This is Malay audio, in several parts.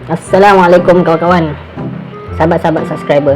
Assalamualaikum kawan-kawan, sahabat-sahabat subscriber.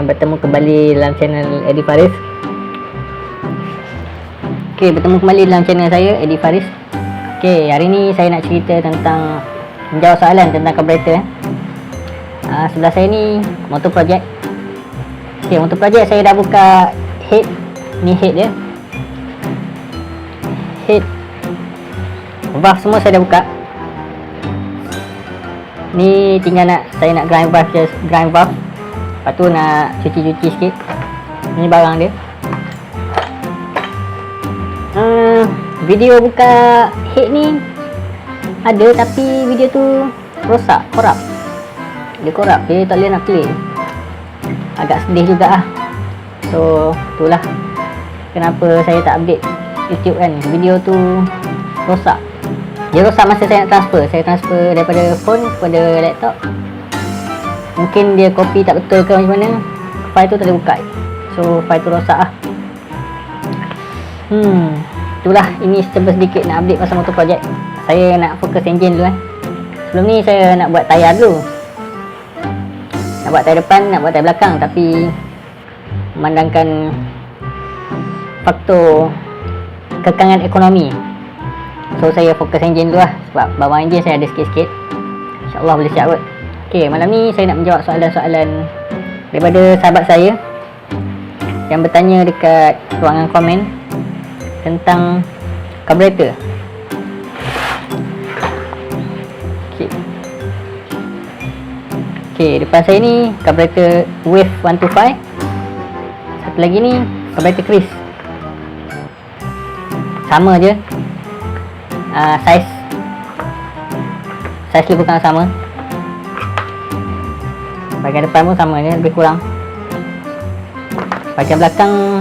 Bertemu kembali dalam channel Eddie Faris. Bertemu kembali dalam channel saya, Eddie Faris. Hari ni saya nak cerita tentang menjawab soalan tentang carburetor. Sebelah saya ni motor project. Motor project saya dah buka head. Ni head dia. Head valve semua saya dah buka. Ni tinggal saya nak grind valve. Lepas tu nak cuci-cuci sikit. Ni barang dia. Video buka head ni ada, tapi video tu rosak, korup. Dia korup, dia tak boleh nak play. Agak sedih juga lah. So itulah kenapa saya tak update YouTube kan. Video tu rosak. Dia rosak masa saya nak transfer. Saya transfer daripada phone kepada laptop. Mungkin dia copy tak betul ke macam mana, file tu tak boleh buka. So file tu rosak lah. Itulah, ini sedikit nak update pasal motor project. Saya nak fokus engine dulu kan. Sebelum ni saya nak buat tayar dulu. Nak buat tayar depan, nak buat tayar belakang. Tapi memandangkan faktor kekangan ekonomi, so saya fokus engine dulu lah. Sebab bawah engine saya ada sikit-sikit. InsyaAllah boleh siap kot. Malam ni saya nak menjawab soalan-soalan daripada sahabat saya yang bertanya dekat ruangan komen tentang carburetor. Depan saya ni carburetor Wave 125. Satu lagi ni carburetor Chris. Sama je. Saiz lebih kurang sama. Bahagian depan pun sama je, lebih kurang. Bahagian belakang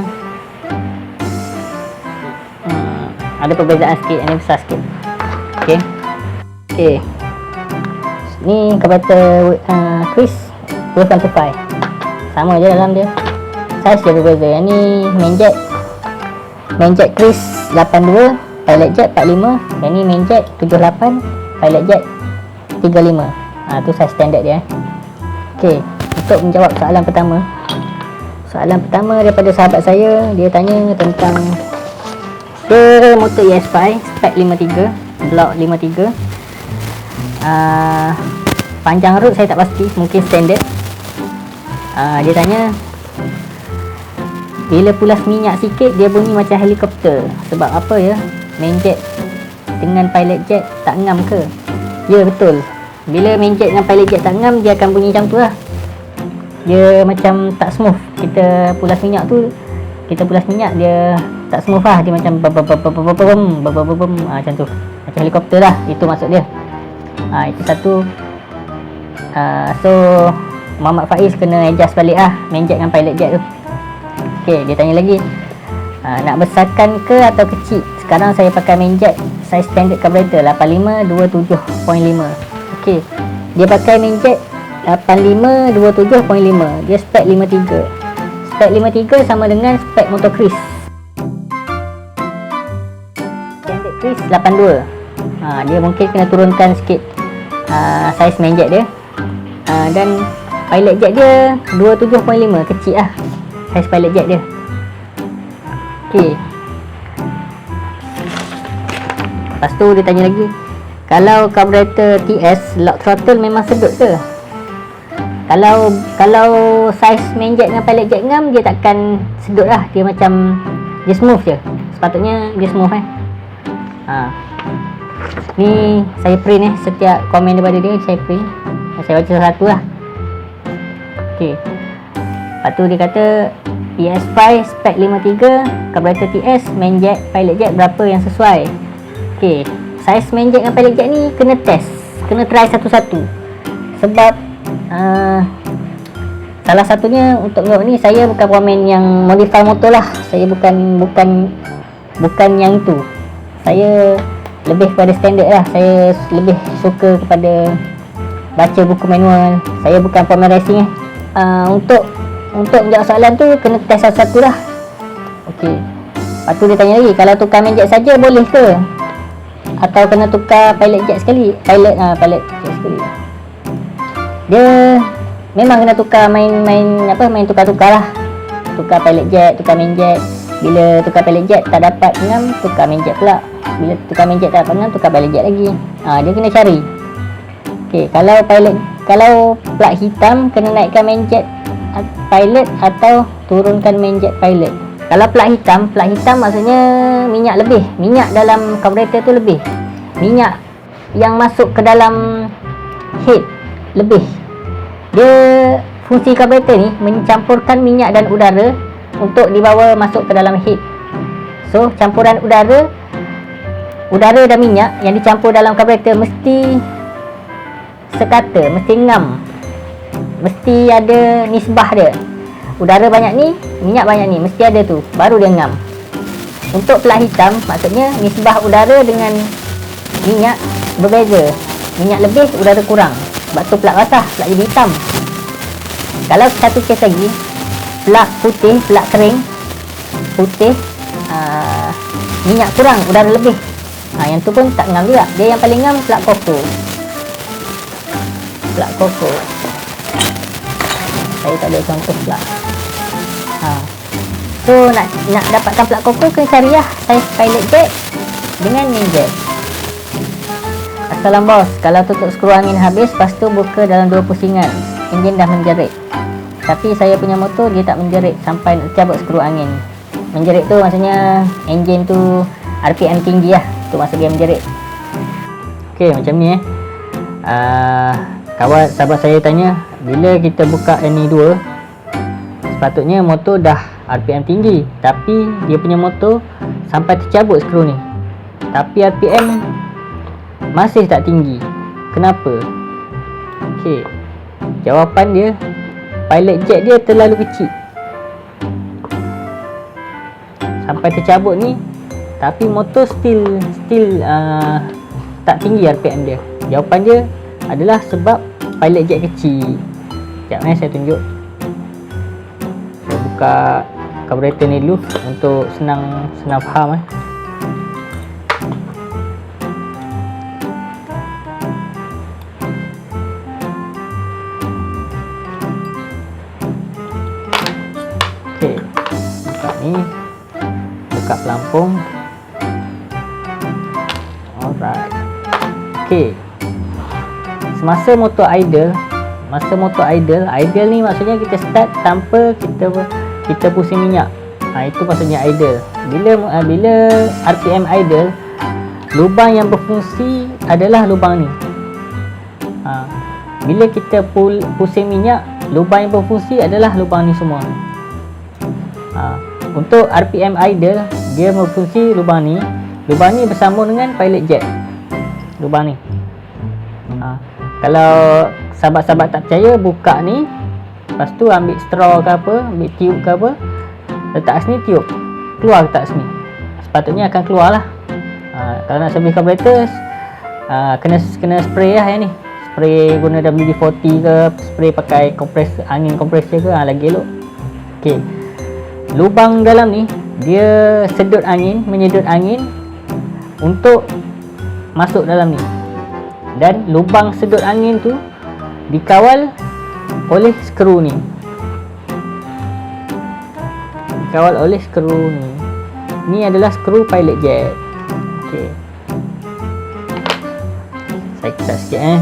ada perbezaan sikit, yang ni besar sikit. Ni carburetor Chris Wave 125. Sama je dalam dia. Saiz dia berbeza. Yang ni main jet Chris 82, pilot jet 45. Yang ni main jet 78, pilot jet 35. Tu saiz standard dia. Untuk menjawab soalan pertama. Soalan pertama daripada sahabat saya, dia tanya tentang dia motor ES5 spek 53, block 53. Panjang road saya tak pasti, mungkin standard. Dia tanya bila pulas minyak sikit dia bunyi macam helikopter. Sebab apa ya? Main jet dengan pilot jet tak ngam ke? Ya, betul. Bila main jet dengan pilot jet tak ngam, dia akan bunyi macam tu lah. Dia macam tak smooth. Kita pulas minyak dia tak smooth lah. Dia macam macam tu, macam helikopter lah. Itu maksud dia. Itu satu. So Muhammad Faiz kena adjust balik lah main jet dengan pilot jet tu. Dia tanya lagi, nak besarkan ke atau kecil? Sekarang saya pakai main jet size standard carburetor 85 27.5. Dia pakai main jet 85 27.5. Dia spek 53. Spek 53 sama dengan spek motor Chris. Standard Chris 82. Dia mungkin kena turunkan sikit size main jet dia. Dan pilot jet dia 27.5, kecil lah size pilot jet dia. Lepas tu dia tanya lagi, kalau carburetor TS lock throttle memang sedut ke? Kalau size main jet dengan pilot jet ngam, dia takkan sedut lah. Dia macam, dia smooth je. Sepatutnya dia smooth ni saya print setiap komen daripada dia saya print. Saya baca satu lah. Lepas tu dia kata ES5 spek 53, carburetor TS, main jet, pilot jet berapa yang sesuai? saiz main jack dengan pilot jack ni kena test, kena try satu-satu. Sebab salah satunya untuk tengok ni, saya bukan pemain yang modify motor lah. Saya bukan yang itu. Saya lebih kepada standard lah. Saya lebih suka kepada baca buku manual. Saya bukan pemain racing Untuk menjawab soalan tu, kena test satu-satu lah. Okey. Lepas tu dia tanya lagi, kalau tukar main jack saja boleh ke? Atau kena tukar pilot jack sekali? Pilot jack sekali. Dia memang kena tukar main tukar-tukar lah. Tukar pilot jack, tukar main jack. Bila tukar pilot jack tak dapat ngam, tukar main jack pula. Bila tukar main jack tak dapat ngam, tukar pilot jack lagi. Dia kena cari. Okey, kalau plat hitam, kena naikkan main jack pilot atau turunkan main jack pilot. Kalau plat hitam maksudnya minyak lebih. Minyak dalam carburetor tu lebih. Minyak yang masuk ke dalam head lebih. Dia, fungsi carburetor ni mencampurkan minyak dan udara untuk dibawa masuk ke dalam head. So, campuran udara dan minyak yang dicampur dalam carburetor mesti sekata, mesti ngam. Mesti ada nisbah dia. Udara banyak ni, minyak banyak ni, mesti ada tu, baru dia ngam. Untuk plat hitam, maksudnya nisbah udara dengan minyak berbeza. Minyak lebih, udara kurang. Sebab tu plat basah, plat jadi hitam. Kalau satu kes lagi, plat putih, plat kering, putih, minyak kurang, udara lebih. Yang tu pun tak ngam juga. Dia yang paling ngam plat koko. Plat koko. Saya tak ada contoh plat. So nak dapatkan plat koko, kena cari lah saiz pilot jack dengan main jack. Assalam bos, kalau tutup skru angin habis, lepas tu buka dalam 2 pusingan, enjin dah menjerit. Tapi saya punya motor dia tak menjerit sampai nak cabut skru angin. Menjerit tu maksudnya enjin tu RPM tinggi lah, tu maksud dia menjerit. Okey, macam ni kawan sahabat saya tanya, bila kita buka NE2, sepatutnya motor dah RPM tinggi, tapi dia punya motor sampai tercabut skru ni, tapi RPM masih tak tinggi. Kenapa? Okey, jawapan dia, pilot jack dia terlalu kecil sampai tercabut ni, tapi motor still tak tinggi RPM dia. Jawapan dia adalah sebab pilot jack kecil. Sekejap saya tunjuk. Saya buka carburetor ni dulu untuk senang faham Okey, buka ni, buka pelampung. Alright. Okey, semasa motor idle, idle ni maksudnya kita start tanpa kita pusing minyak. Itu maksudnya idle. Bila RPM idle, lubang yang berfungsi adalah lubang ni. Bila kita pusing minyak, lubang yang berfungsi adalah lubang ni semua. Untuk RPM idle, dia berfungsi lubang ni. Lubang ni bersambung dengan pilot jack. Lubang ni. Kalau sahabat-sahabat tak percaya, buka ni, lepas tu ambil straw ke apa, ambil tiup ke apa, letak sini, tiup, keluar letak sini. Sepatutnya akan keluar lah. Kalau nak servis carburetor, kena spray lah yang ni. Spray guna WD-40 ke, spray pakai angin kompresor ke, lagi elok. Okey, lubang dalam ni dia menyedut angin untuk masuk dalam ni, dan lubang sedut angin tu dikawal oleh skru ni. Ni adalah skru pilot jack. Okey, saya ketat sikit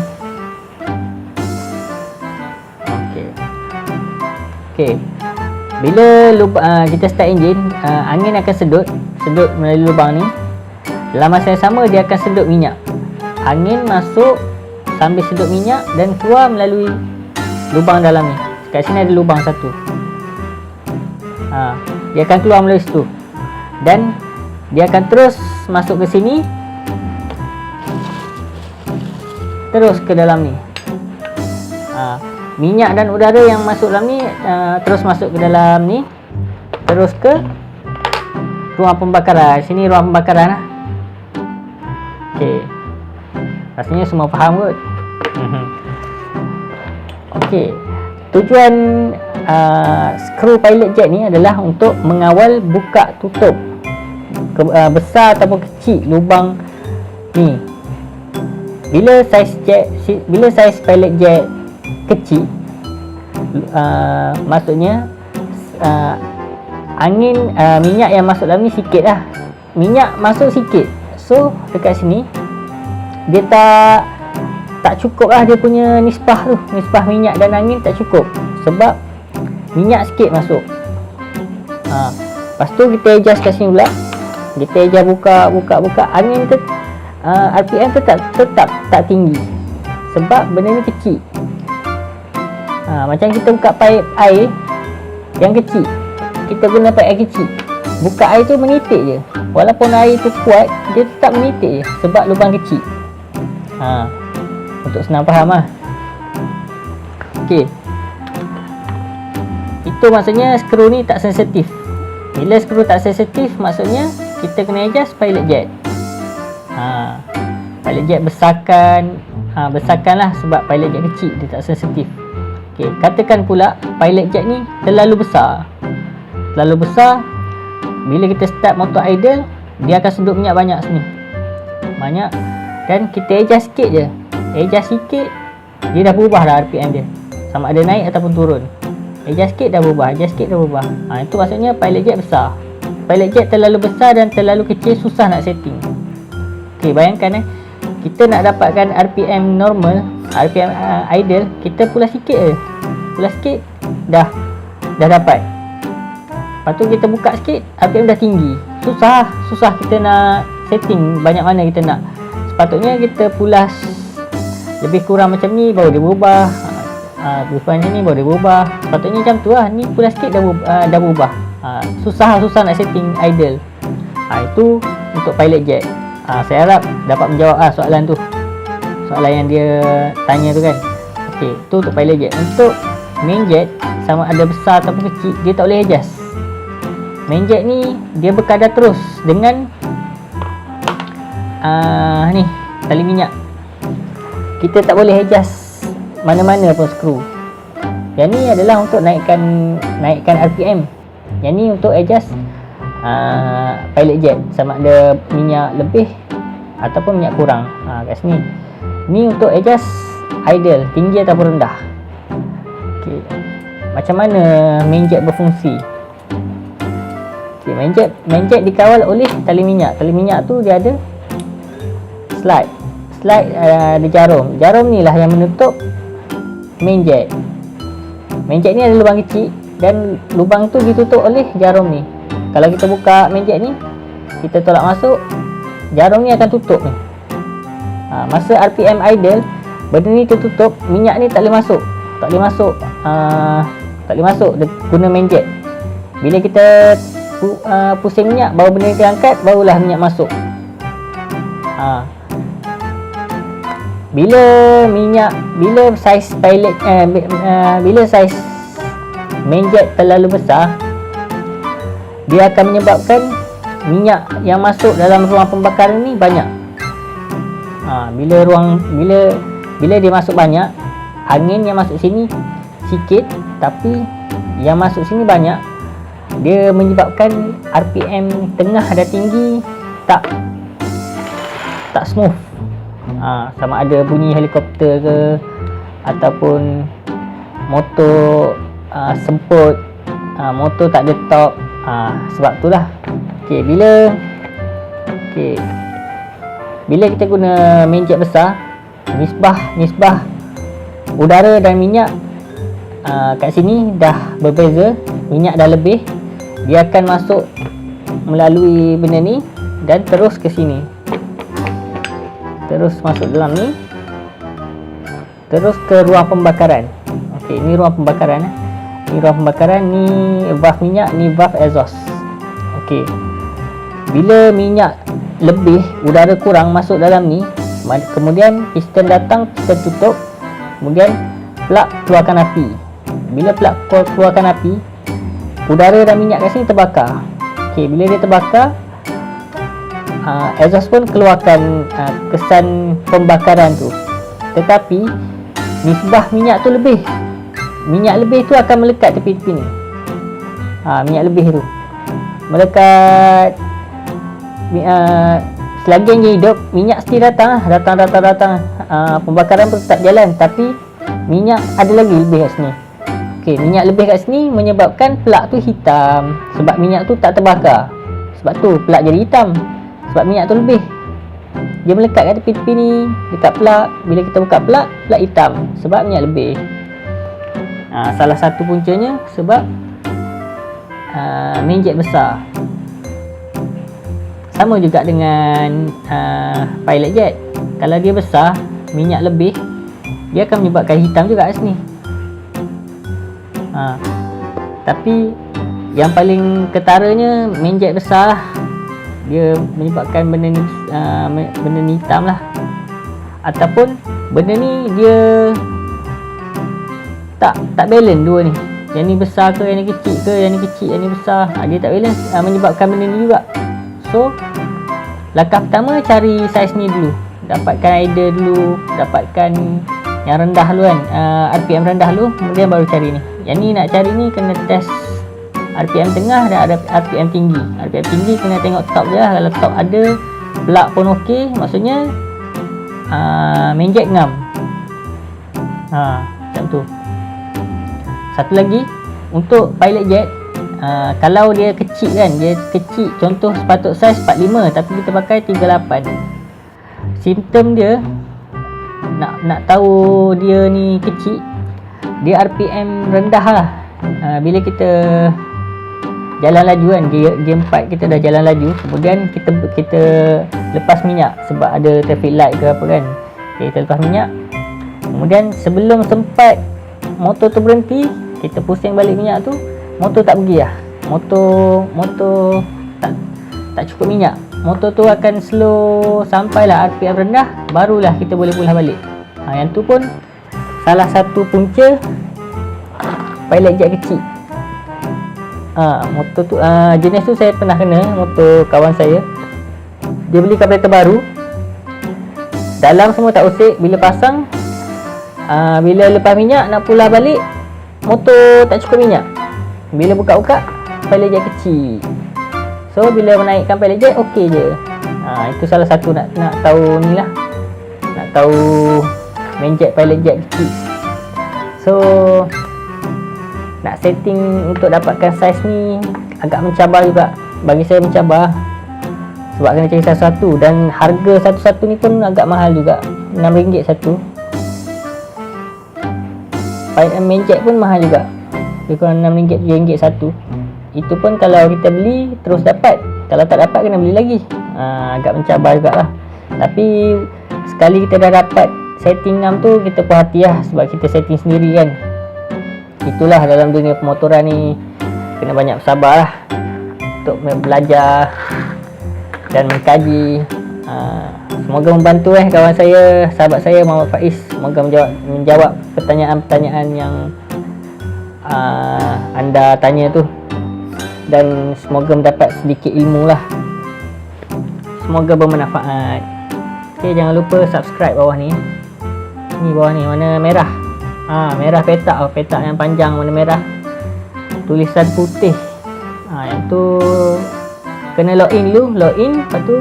Okey, bila kita start enjin, angin akan sedut melalui lubang ni. Dalam masa yang sama, dia akan sedut minyak. Angin masuk sambil sedut minyak dan keluar melalui lubang dalam ni. Kat sini ada lubang satu. Dia akan keluar melalui situ, dan dia akan terus masuk ke sini terus ke dalam ni. Minyak dan udara yang masuk dalam ni terus masuk ke dalam ni, terus ke ruang pembakaran. Sini ruang pembakaran lah. Okey, rasanya semua faham kot. Okey, tujuan skru pilot jet ni adalah untuk mengawal buka tutup besar ataupun kecil lubang ni. Bila saiz pilot jet kecil, maksudnya angin minyak yang masuk dalam ni sikit lah. Minyak masuk sikit, so dekat sini dia tak cukup lah dia punya nisbah tu. Nisbah minyak dan angin tak cukup sebab minyak sikit masuk. Lepas tu kita adjust kat sini pula. Kita adjust buka. Angin RPM tetap tak tinggi sebab benda ni kecil. Macam kita buka paip air yang kecil, kita guna paip air kecil, buka air tu menitik je. Walaupun air tu kuat, dia tetap menitik je sebab lubang kecil. Untuk senang faham lah. Okey, itu maksudnya skru ni tak sensitif. Bila skru tak sensitif, maksudnya kita kena adjust pilot jet. Pilot jet besarkan lah sebab pilot jet kecil, dia tak sensitif. Okey, katakan pula pilot jet ni terlalu besar. Bila kita start motor idle, dia akan sedut minyak banyak sini. Dan kita adjust sikit je. Dia dah berubah dah RPM dia. Sama ada naik ataupun turun. Adjust sikit dah berubah. Itu maksudnya pilot jet besar. Pilot jet terlalu besar dan terlalu kecil, susah nak setting. Okey, bayangkan kita nak dapatkan RPM normal, RPM idle, kita pula sikit je. Dah dapat. Lepas tu kita buka sikit, RPM dah tinggi. Susah kita nak setting banyak mana kita nak. Sepatutnya kita pulas lebih kurang macam ni baru dia berubah. Berubah macam ni baru dia berubah. Sepatutnya macam tu lah. Ni pulas sikit dah berubah. Susah nak setting idle. Itu untuk pilot jet. Saya harap dapat menjawab soalan tu, soalan yang dia tanya tu kan. Okey, tu untuk pilot jet. Untuk main jet, sama ada besar ataupun kecil, dia tak boleh adjust. Main jet ni dia berkadar terus dengan ni tali minyak. Kita tak boleh adjust mana-mana pun skru. Yang ni adalah untuk naikkan RPM. Yang ni untuk adjust pilot jet, sama ada minyak lebih ataupun minyak kurang. Kat sini ni untuk adjust idle, tinggi ataupun rendah. Okey, macam mana main jet berfungsi? Okey, main jet dikawal oleh tali minyak. Tali minyak tu dia ada slide ada jarum ni lah yang menutup main jet. Main jet ni ada lubang kecil dan lubang tu ditutup oleh jarum ni. Kalau kita buka main jet ni, kita tolak masuk, jarum ni akan tutup ni. Masa RPM idle, benda ni tertutup, minyak ni tak boleh masuk guna main jet. Bila kita pusing minyak, baru benda ni terangkat, barulah minyak masuk. Bila saiz pilot bila saiz main jet terlalu besar, dia akan menyebabkan minyak yang masuk dalam ruang pembakaran ni banyak. Bila dia masuk banyak, angin yang masuk sini sikit tapi yang masuk sini banyak, dia menyebabkan RPM tengah dah tinggi tak smooth. Sama ada bunyi helikopter ke ataupun motor semput, motor tak ada top. Sebab itulah. Bila kita guna main jet besar, nisbah udara dan minyak kat sini dah berbeza. Minyak dah lebih, dia akan masuk melalui benda ni dan terus ke sini, terus masuk dalam ni, terus ke ruang pembakaran. Okey, ni ruang pembakaran. Ni ruang pembakaran, ni valve minyak, ni valve exhaust. Okey, bila minyak lebih, udara kurang masuk dalam ni, Kemudian piston datang, piston tutup, kemudian plug keluarkan api. Bila plug keluarkan api, udara dan minyak kat sini terbakar. Okey, bila dia terbakar, exhaust pun keluarkan kesan pembakaran tu. Tetapi nisbah minyak tu lebih. Minyak lebih tu akan melekat tepi-tepi ni. Minyak lebih tu melekat. Selagi dia hidup, minyak mesti datang. Pembakaran pun tetap jalan, tapi minyak ada lagi lebih kat sini. Okey, minyak lebih kat sini menyebabkan plug tu hitam. Sebab minyak tu tak terbakar. Sebab tu plug jadi hitam. Sebab minyak tu lebih. Dia melekat kat tepi-tepi ni, dekat plug. Bila kita buka plug hitam. Sebab minyak lebih. Salah satu puncanya sebab main jet besar. Sama juga dengan pilot jet. Kalau dia besar, minyak lebih, dia akan menyebabkan hitam juga kat sini. Tapi yang paling ketaranya main jet besar lah. Dia menyebabkan benda ni hitam lah. Ataupun benda ni dia tak balance dua ni. Yang ni besar ke, yang ni kecil ke, yang ni kecil, yang ni besar. Dia tak balance, menyebabkan benda ni juga. So langkah pertama, cari saiz ni dulu. Dapatkan idea dulu, dapatkan yang rendah dulu kan, RPM rendah dulu, kemudian baru cari ni. Yang ni nak cari ni kena test RPM tengah dan ada RPM tinggi. RPM tinggi kena tengok top je lah. Kalau top ada, plug pun okey, maksudnya main jet ngam. Macam tu. Satu lagi, untuk pilot jet, kalau dia kecil kan, dia kecil, contoh sepatut saiz 45 tapi kita pakai 38. Simptom dia nak tahu dia ni kecil, dia RPM rendah lah. Bila kita jalan laju kan, G4 kita dah jalan laju, kemudian kita lepas minyak sebab ada traffic light ke apa kan. Kita lepas minyak, kemudian sebelum sempat motor tu berhenti, kita pusing balik minyak tu, motor tak pergi lah. Motor tak cukup minyak. Motor tu akan slow sampailah RPM rendah, barulah kita boleh pulang balik. Yang tu pun salah satu punca pilot jet kecil. Motor tu jenis tu saya pernah kena, motor kawan saya. Dia beli karburetor baru, dalam semua tak usik. Bila pasang, bila lepas minyak nak pulang balik, motor tak cukup minyak. Bila buka-buka, pilot jet kecil. So bila menaikkan pilot jet, okey je. Itu salah satu nak tahu ni lah, nak tahu main jet pilot jet kecil. So nak setting untuk dapatkan saiz ni agak mencabar juga. Bagi saya mencabar, sebab kena cari satu-satu, dan harga satu-satu ni pun agak mahal juga, RM6 satu. Main jet pun mahal juga, lebih kurang RM6, RM7 satu. Itu pun kalau kita beli terus dapat, kalau tak dapat kena beli lagi. Agak mencabar jugalah. Tapi sekali kita dah dapat setting ngam tu, kita puas hati lah, sebab kita setting sendiri kan. Itulah dalam dunia pemotoran ni, kena banyak bersabar lah untuk belajar dan mengkaji. Semoga membantu kawan saya, sahabat saya Muhammad Faiz. Semoga menjawab pertanyaan-pertanyaan yang anda tanya tu, dan semoga mendapat sedikit ilmu lah. Semoga bermanfaat. Okay, jangan lupa subscribe bawah ni. Ni bawah ni warna merah. Merah petak, petak yang panjang warna merah, tulisan putih. Yang tu kena login dulu, lepas tu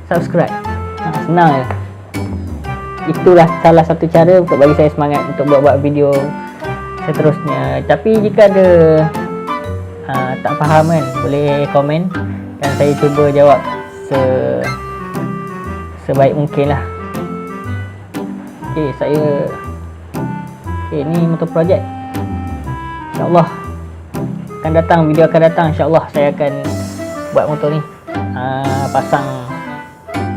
subscribe. Senang je. Itulah salah satu cara untuk bagi saya semangat untuk buat video seterusnya. Tapi jika ada tak faham kan, boleh komen dan saya cuba jawab sebaik mungkin lah. Ni motor projek. InsyaAllah akan datang, video akan datang. InsyaAllah saya akan buat motor ni. Pasang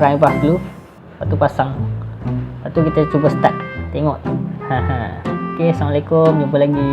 prime buff dulu, lepas tu pasang, lepas tu kita cuba start, tengok. Assalamualaikum, jumpa lagi.